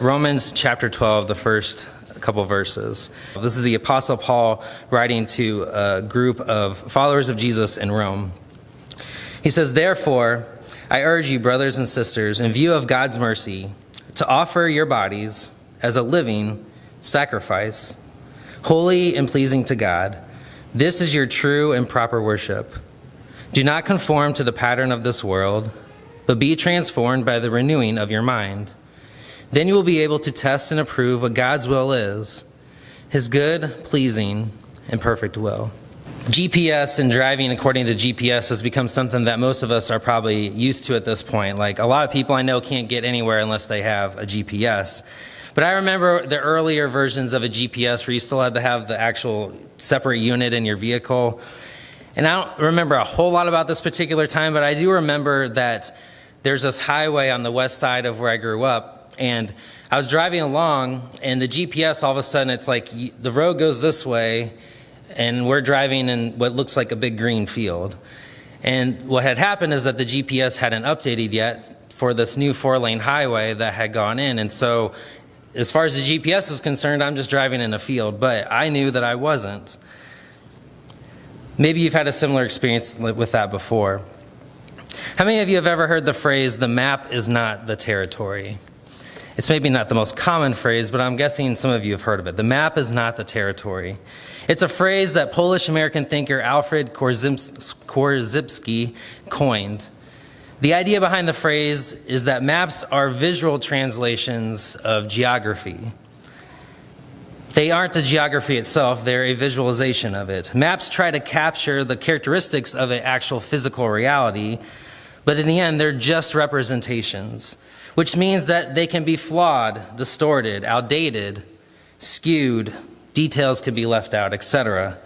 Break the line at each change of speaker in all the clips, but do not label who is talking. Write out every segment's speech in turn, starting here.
Romans chapter 12, the first couple verses. This is the Apostle Paul writing to a group of followers of Jesus in Rome. He says, "Therefore, I urge you, brothers and sisters, in view of God's mercy, to offer your bodies as a living sacrifice, holy and pleasing to God. This is your true and proper worship. Do not conform to the pattern of this world, but be transformed by the renewing of your mind. Then you will be able to test and approve what God's will is, his good, pleasing, and perfect will." GPS and driving according to GPS has become something that most of us are probably used to at this point. Like, a lot of people I know can't get anywhere unless they have a GPS. But I remember the earlier versions of a GPS where you still had to have the actual separate unit in your vehicle. And I don't remember a whole lot about this particular time, but I do remember that there's this highway on the west side of where I grew up. And I was driving along, and the GPS, all of a sudden, it's like the road goes this way, and we're driving in what looks like a big green field. And what had happened is that the GPS hadn't updated yet for this new 4-lane highway that had gone in. And so as far as the GPS is concerned, I'm just driving in a field, but I knew that I wasn't. Maybe you've had a similar experience with that before. How many of you have ever heard the phrase, "the map is not the territory"? It's maybe not the most common phrase, but I'm guessing some of you have heard of it. The map is not the territory. It's a phrase that Polish-American thinker Alfred Korzybski coined. The idea behind the phrase is that maps are visual translations of geography. They aren't the geography itself, they're a visualization of it. Maps try to capture the characteristics of an actual physical reality, but in the end, they're just representations, which means that they can be flawed, distorted, outdated, skewed, details could be left out, etc.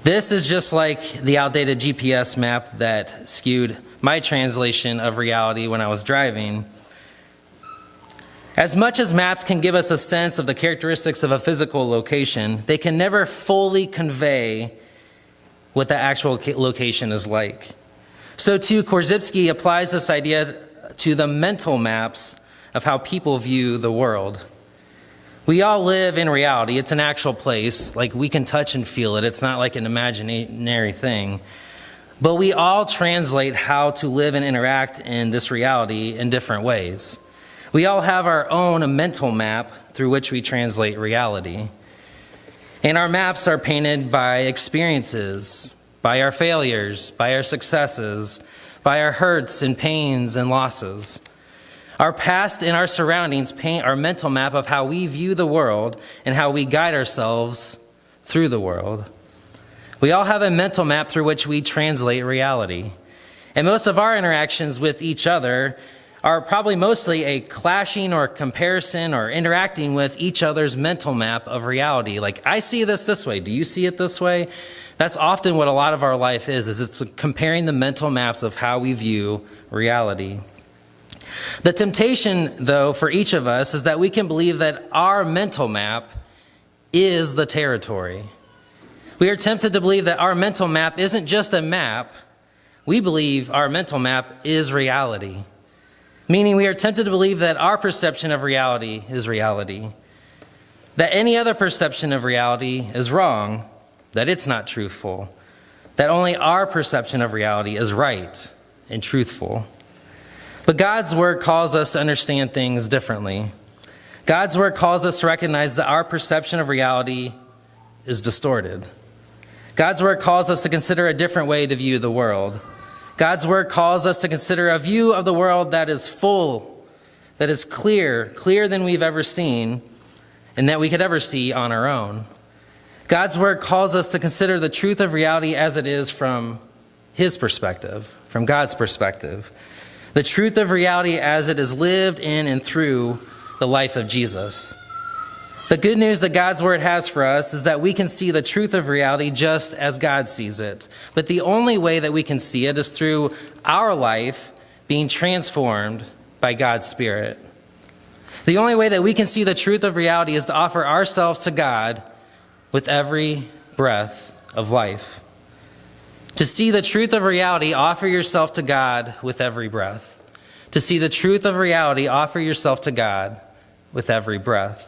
This is just like the outdated GPS map that skewed my translation of reality when I was driving. As much as maps can give us a sense of the characteristics of a physical location, they can never fully convey what the actual location is like. So too, Korzybski applies this idea to the mental maps of how people view the world. We all live in reality. It's an actual place. Like, we can touch and feel it. It's not like an imaginary thing. But we all translate how to live and interact in this reality in different ways. We all have our own mental map through which we translate reality. And our maps are painted by experiences, by our failures, by our successes, by our hurts and pains and losses. Our past and our surroundings paint our mental map of how we view the world and how we guide ourselves through the world. We all have a mental map through which we translate reality. And most of our interactions with each other are probably mostly a clashing or comparison or interacting with each other's mental map of reality. Like, I see this way. Do you see it this way? That's often what a lot of our life is it's comparing the mental maps of how we view reality. The temptation, though, for each of us is that we can believe that our mental map is the territory. We are tempted to believe that our mental map isn't just a map. We believe our mental map is reality. Meaning we are tempted to believe that our perception of reality is reality. That any other perception of reality is wrong. That it's not truthful. That only our perception of reality is right and truthful. But God's word calls us to understand things differently. God's word calls us to recognize that our perception of reality is distorted. God's word calls us to consider a different way to view the world. God's word calls us to consider a view of the world that is full, that is clearer than we've ever seen, and that we could ever see on our own. God's word calls us to consider the truth of reality as it is from his perspective, from God's perspective. The truth of reality as it is lived in and through the life of Jesus. The good news that God's word has for us is that we can see the truth of reality just as God sees it. But the only way that we can see it is through our life being transformed by God's Spirit. The only way that we can see the truth of reality is to offer ourselves to God with every breath of life. To see the truth of reality, offer yourself to God with every breath. To see the truth of reality, offer yourself to God with every breath.